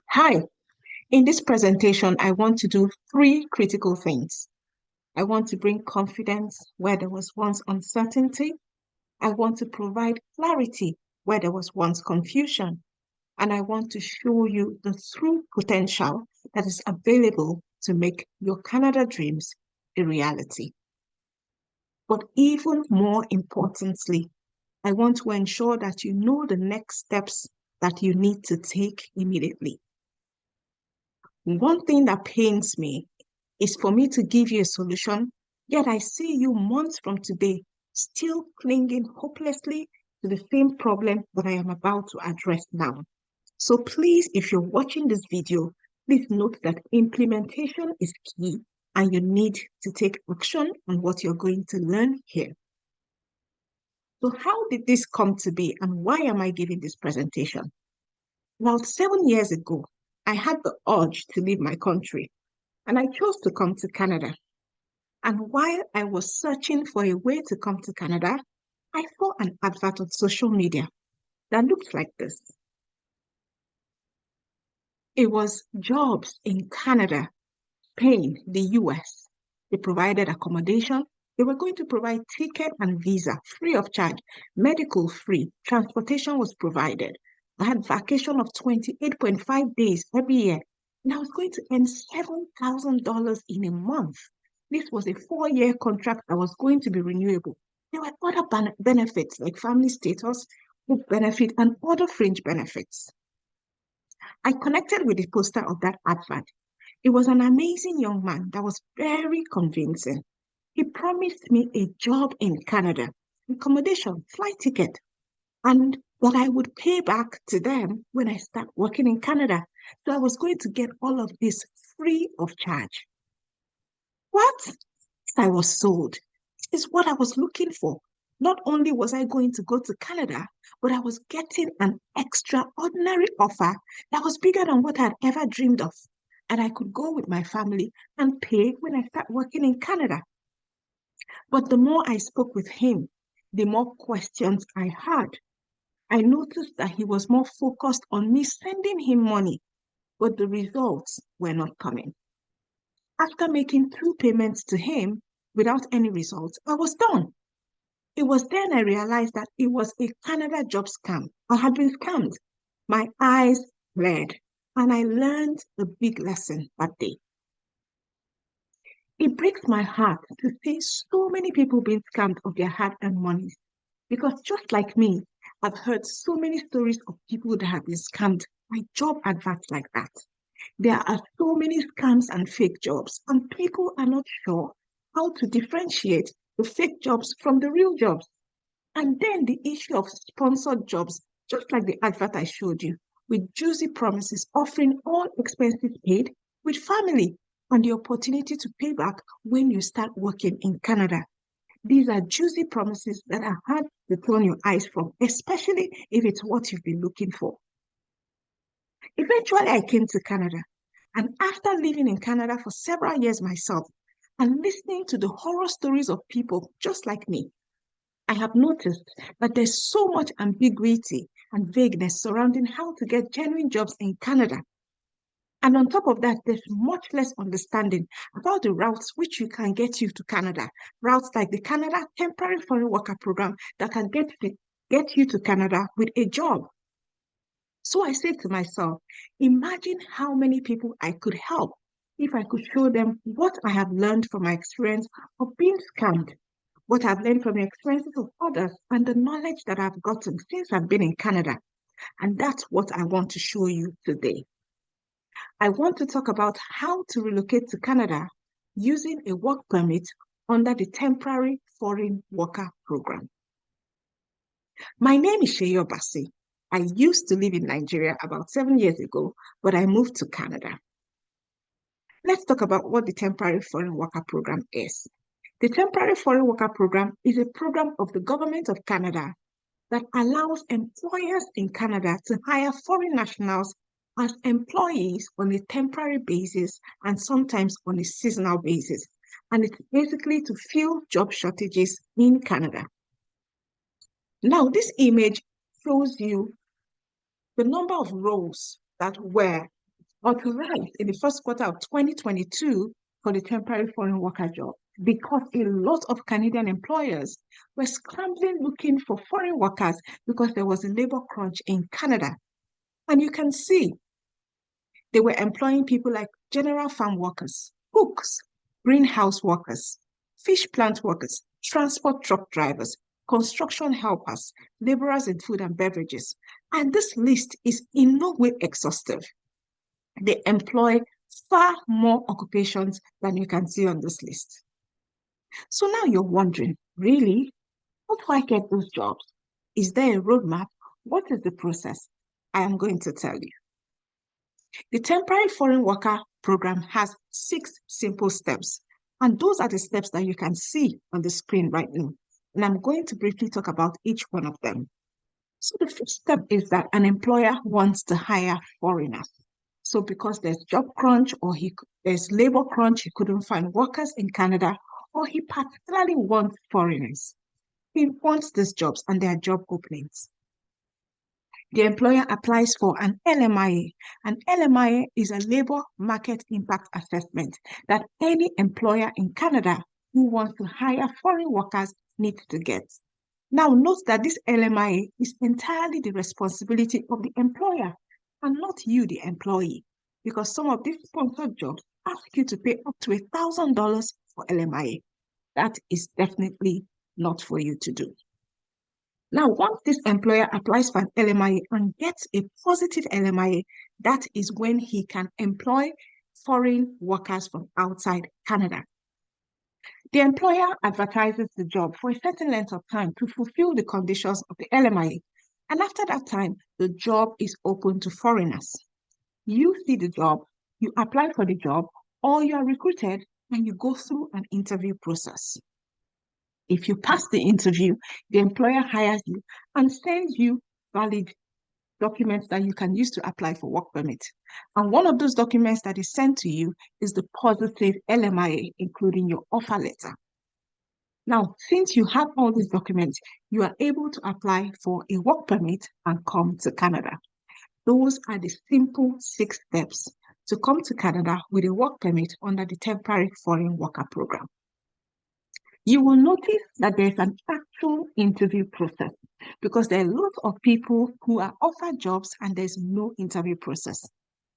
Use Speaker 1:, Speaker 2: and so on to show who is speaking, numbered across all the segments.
Speaker 1: Hi, in this presentation, I want to do three critical things. I want to bring confidence where there was once uncertainty. I want to provide clarity where there was once confusion. And I want to show you the true potential that is available to make your Canada dreams a reality. But even more importantly, I want to ensure that you know the next steps that you need to take immediately. One thing that pains me is for me to give you a solution, yet I see you months from today still clinging hopelessly to the same problem that I am about to address now. So please, if you're watching this video, please note that implementation is key and you need to take action on what you're going to learn here. So how did this come to be and why am I giving this presentation? About 7 years ago, I had the urge to leave my country and I chose to come to Canada. And while I was searching for a way to come to Canada, I saw an advert on social media that looked like this. It was jobs in Canada, Spain, the US. They provided accommodation. They were going to provide ticket and visa free of charge, medical free, transportation was provided. I had vacation of 28.5 days every year. And I was going to earn $7,000 in a month. This was a 4-year contract that was going to be renewable. There were other benefits like family status, group benefit, and other fringe benefits. I connected with the poster of that advert. It was an amazing young man that was very convincing. He promised me a job in Canada, accommodation, flight ticket, and that I would pay back to them when I start working in Canada. So I was going to get all of this free of charge. What? I was sold. This is what I was looking for. Not only was I going to go to Canada, but I was getting an extraordinary offer that was bigger than what I'd ever dreamed of. And I could go with my family and pay when I start working in Canada. But the more I spoke with him, the more questions I had. I noticed that he was more focused on me sending him money, but the results were not coming. After making 2 payments to him without any results, I was done. It was then I realized that it was a Canada job scam. I had been scammed. My eyes blurred, and I learned a big lesson that day. It breaks my heart to see so many people being scammed of their hard-earned money. Because just like me, I've heard so many stories of people that have been scammed by job adverts like that. There are so many scams and fake jobs, and people are not sure how to differentiate the fake jobs from the real jobs. And then the issue of sponsored jobs, just like the advert I showed you, with juicy promises offering all expenses paid with family and the opportunity to pay back when you start working in Canada. These are juicy promises that are hard to turn your eyes from, especially if it's what you've been looking for. Eventually, I came to Canada. And after living in Canada for several years myself and listening to the horror stories of people just like me, I have noticed that there's so much ambiguity and vagueness surrounding how to get genuine jobs in Canada. And on top of that, there's much less understanding about the routes which you can get you to Canada. Routes like the Canada Temporary Foreign Worker Program that can get you to Canada with a job. So I said to myself, imagine how many people I could help if I could show them what I have learned from my experience of being scammed, what I've learned from the experiences of others, and the knowledge that I've gotten since I've been in Canada. And that's what I want to show you today. I want to talk about how to relocate to Canada using a work permit under the Temporary Foreign Worker Program. My name is Sheyo Basi. I used to live in Nigeria about 7 years ago, but I moved to Canada. Let's talk about what the Temporary Foreign Worker Program is. The Temporary Foreign Worker Program is a program of the Government of Canada that allows employers in Canada to hire foreign nationals as employees on a temporary basis and sometimes on a seasonal basis. And it's basically to fill job shortages in Canada. Now, this image shows you the number of roles that were or to rise in the first quarter of 2022 for the temporary foreign worker job, because a lot of Canadian employers were scrambling looking for foreign workers because there was a labor crunch in Canada. And you can see they were employing people like general farm workers, cooks, greenhouse workers, fish plant workers, transport truck drivers, construction helpers, laborers in food and beverages. And this list is in no way exhaustive. They employ far more occupations than you can see on this list. So now you're wondering, really, how do I get those jobs? Is there a roadmap? What is the process? I am going to tell you. The temporary foreign worker program has 6 simple steps, and those are the steps that you can see on the screen right now. And I'm going to briefly talk about each one of them. So the first step is that an employer wants to hire foreigners. So because there's job crunch or there's labor crunch, he couldn't find workers in Canada, or he particularly wants foreigners. He wants these jobs and there are job openings. The employer applies for an LMIA. An LMIA is a labor market impact assessment that any employer in Canada who wants to hire foreign workers needs to get. Now, note that this LMIA is entirely the responsibility of the employer and not you, the employee, because some of these sponsored jobs ask you to pay up to $1,000 for LMIA. That is definitely not for you to do. Now, once this employer applies for an LMIA and gets a positive LMIA, that is when he can employ foreign workers from outside Canada. The employer advertises the job for a certain length of time to fulfill the conditions of the LMIA. And after that time, the job is open to foreigners. You see the job, you apply for the job, or you are recruited and you go through an interview process. If you pass the interview, the employer hires you and sends you valid documents that you can use to apply for work permit. And one of those documents that is sent to you is the positive LMIA, including your offer letter. Now, since you have all these documents, you are able to apply for a work permit and come to Canada. Those are the simple 6 steps to come to Canada with a work permit under the temporary foreign worker program. You will notice that there's an actual interview process because there are lots of people who are offered jobs and there's no interview process.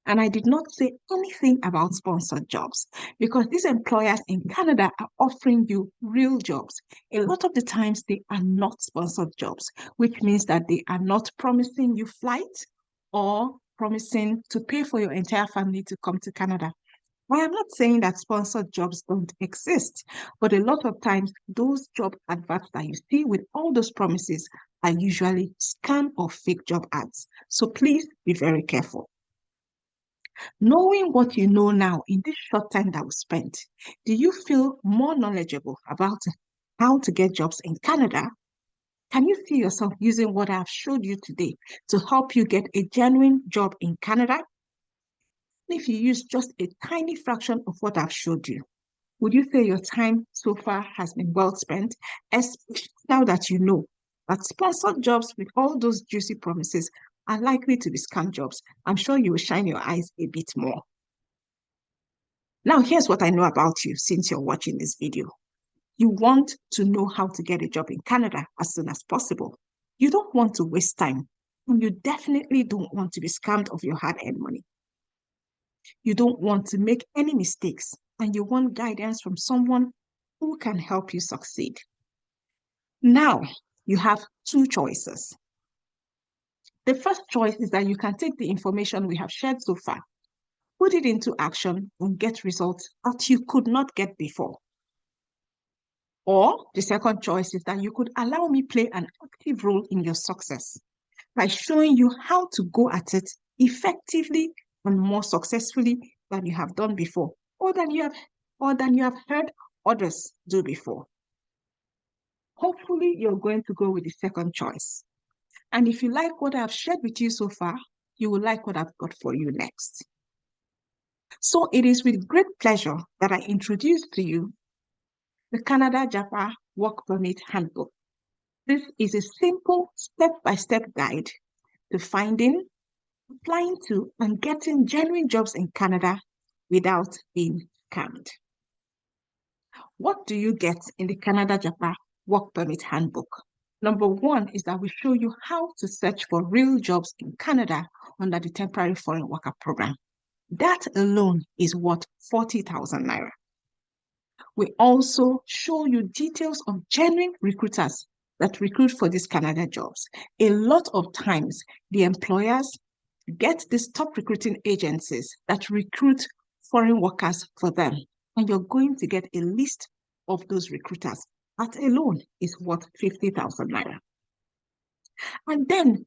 Speaker 1: And I did not say anything about sponsored jobs because these employers in Canada are offering you real jobs. A lot of the times they are not sponsored jobs, which means that they are not promising you flight or promising to pay for your entire family to come to Canada. I am not saying that sponsored jobs don't exist, but a lot of times those job adverts that you see with all those promises are usually scam or fake job ads. So please be very careful. Knowing what you know now in this short time that we spent, do you feel more knowledgeable about how to get jobs in Canada? Can you see yourself using what I've showed you today to help you get a genuine job in Canada? If you use just a tiny fraction of what I've showed you, would you say your time so far has been well spent, especially now that you know that sponsored jobs with all those juicy promises are likely to be scam jobs? I'm sure you will shine your eyes a bit more. Now, here's what I know about you since you're watching this video. You want to know how to get a job in Canada as soon as possible. You don't want to waste time, and you definitely don't want to be scammed of your hard-earned money. You don't want to make any mistakes, and you want guidance from someone who can help you succeed. Now, you have 2 choices. The first choice is that you can take the information we have shared so far, put it into action, and get results that you could not get before. Or the second choice is that you could allow me play an active role in your success by showing you how to go at it effectively and more successfully than you have done before, or than you have heard others do before. Hopefully, you're going to go with the second choice. And if you like what I've shared with you so far, you will like what I've got for you next. So it is with great pleasure that I introduce to you the Canada Japa Work Permit Handbook. This is a simple step-by-step guide to finding, applying to and getting genuine jobs in Canada without being scammed. What do you get in the Canada Japa Work Permit Handbook? Number one is that we show you how to search for real jobs in Canada under the Temporary Foreign Worker Program. That alone is worth 40,000 naira. We also show you details of genuine recruiters that recruit for these Canada jobs. A lot of times, the employers get these top recruiting agencies that recruit foreign workers for them. And you're going to get a list of those recruiters. That alone is worth 50,000 naira. And then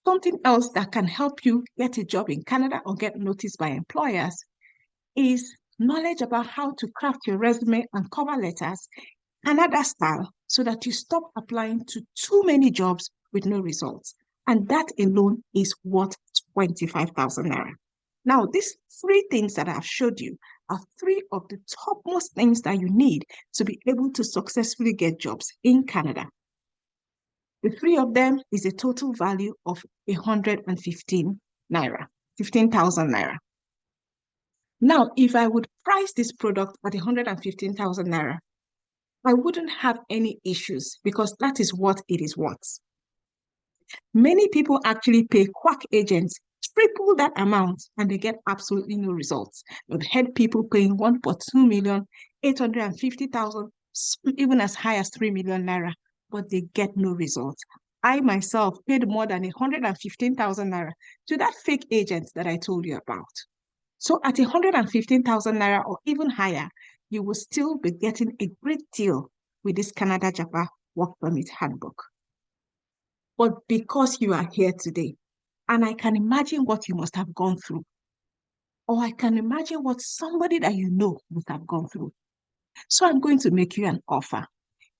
Speaker 1: something else that can help you get a job in Canada or get noticed by employers is knowledge about how to craft your resume and cover letters Canada style so that you stop applying to too many jobs with no results. And that alone is worth 25,000 naira. Now, these three things that I've showed you are three of the topmost things that you need to be able to successfully get jobs in Canada. The three of them is a total value of 115 naira, 15,000 naira. Now, if I would price this product at 115,000 naira, I wouldn't have any issues because that is what it is worth. Many people actually pay quack agents triple that amount and they get absolutely no results. I've heard people paying 1.2 million, 850,000, even as high as 3 million naira, but they get no results. I myself paid more than 115,000 naira to that fake agent that I told you about. So at 115,000 naira or even higher, you will still be getting a great deal with this Canada Japa Work Permit Handbook. But because you are here today, and I can imagine what you must have gone through, or I can imagine what somebody that you know must have gone through. So I'm going to make you an offer.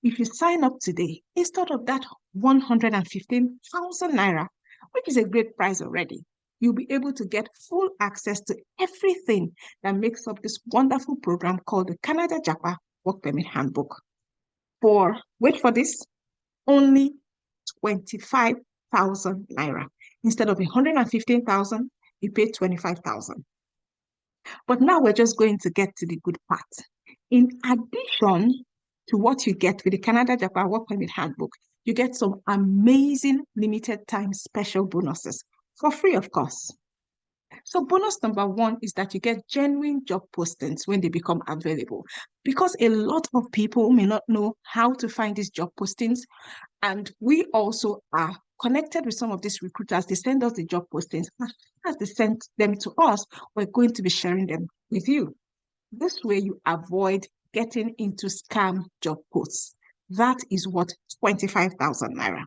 Speaker 1: If you sign up today, instead of that 115,000 naira, which is a great price already, you'll be able to get full access to everything that makes up this wonderful program called the Canada Japa Work Permit Handbook. For, wait for this, only 25,000 naira. Instead of 115,000, you pay 25,000. But now we're just going to get to the good part. In addition to what you get with the Canada Japa Work Permit Handbook, you get some amazing limited time special bonuses for free, of course. So bonus number one is that you get genuine job postings when they become available, because a lot of people may not know how to find these job postings. And we also are connected with some of these recruiters. They send us the job postings. As they send them to us, we're going to be sharing them with you. This way you avoid getting into scam job posts. That is what 25,000 naira.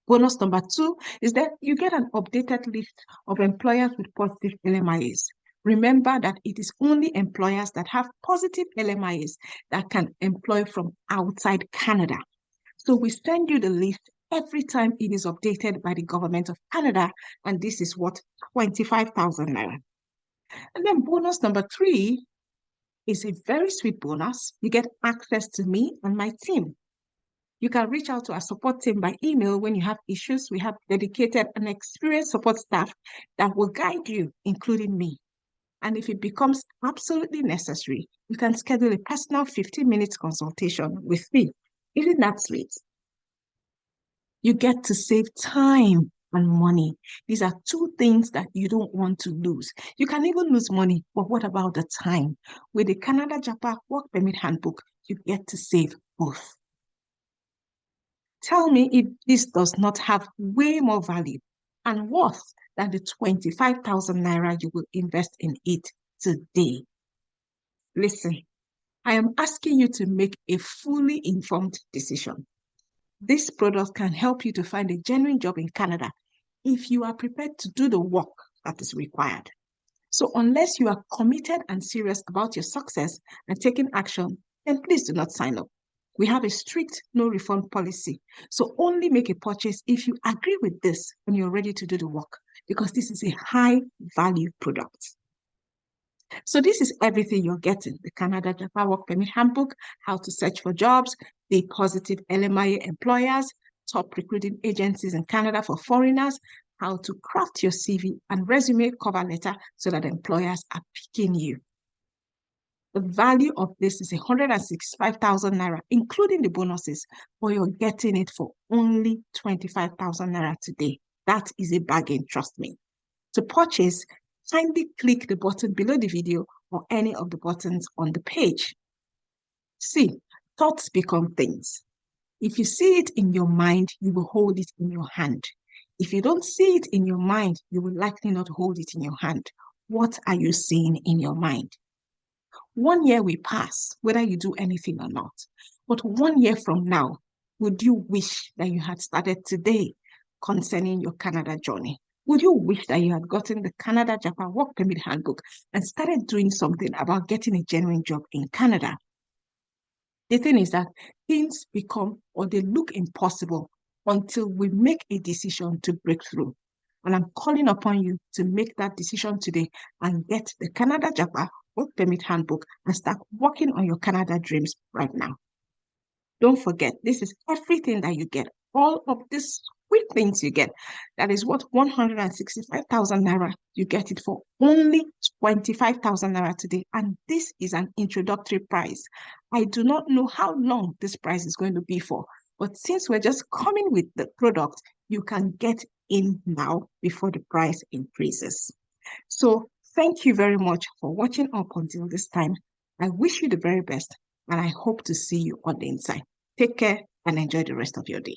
Speaker 1: Bonus number two is that you get an updated list of employers with positive LMIAs. Remember that it is only employers that have positive LMIAs that can employ from outside Canada. So we send you the list every time it is updated by the government of Canada, and this is what 25,000 naira. And then bonus number three is a very sweet bonus. You get access to me and my team. You can reach out to our support team by email when you have issues. We have dedicated and experienced support staff that will guide you, including me. And if it becomes absolutely necessary, you can schedule a personal 15-minute consultation with me. Isn't that sweet? You get to save time and money. These are two things that you don't want to lose. You can even lose money, but what about the time? With the Canada Japa Work Permit Handbook, you get to save both. Tell me if this does not have way more value and worth than the 25,000 naira you will invest in it today. Listen, I am asking you to make a fully informed decision. This product can help you to find a genuine job in Canada if you are prepared to do the work that is required. So unless you are committed and serious about your success and taking action, then please do not sign up. We have a strict no refund policy. So only make a purchase if you agree with this and you're ready to do the work, because this is a high value product. So this is everything you're getting: the Canada Japa Work Permit Handbook, how to search for jobs, the positive LMIA employers, top recruiting agencies in Canada for foreigners, how to craft your CV and resume cover letter so that employers are picking you. The value of this is 165,000 naira, including the bonuses, but you're getting it for only 25,000 naira today. That is a bargain, trust me. To purchase, kindly click the button below the video or any of the buttons on the page. See, thoughts become things. If you see it in your mind, you will hold it in your hand. If you don't see it in your mind, you will likely not hold it in your hand. What are you seeing in your mind? 1 year will pass, whether you do anything or not. But 1 year from now, would you wish that you had started today concerning your Canada journey? Would you wish that you had gotten the Canada Japa Work Permit Handbook and started doing something about getting a genuine job in Canada? The thing is that things become or they look impossible until we make a decision to break through. And I'm calling upon you to make that decision today and get the Canada Japa Work Permit Handbook and start working on your Canada dreams right now. Don't forget, this is everything that you get. All of these sweet things you get. That is what 165,000 naira. You get it for only 25,000 naira today. And this is an introductory price. I do not know how long this price is going to be for. But since we're just coming with the product, you can get in now before the price increases. So thank you very much for watching up until this time. I wish you the very best, and I hope to see you on the inside. Take care and enjoy the rest of your day.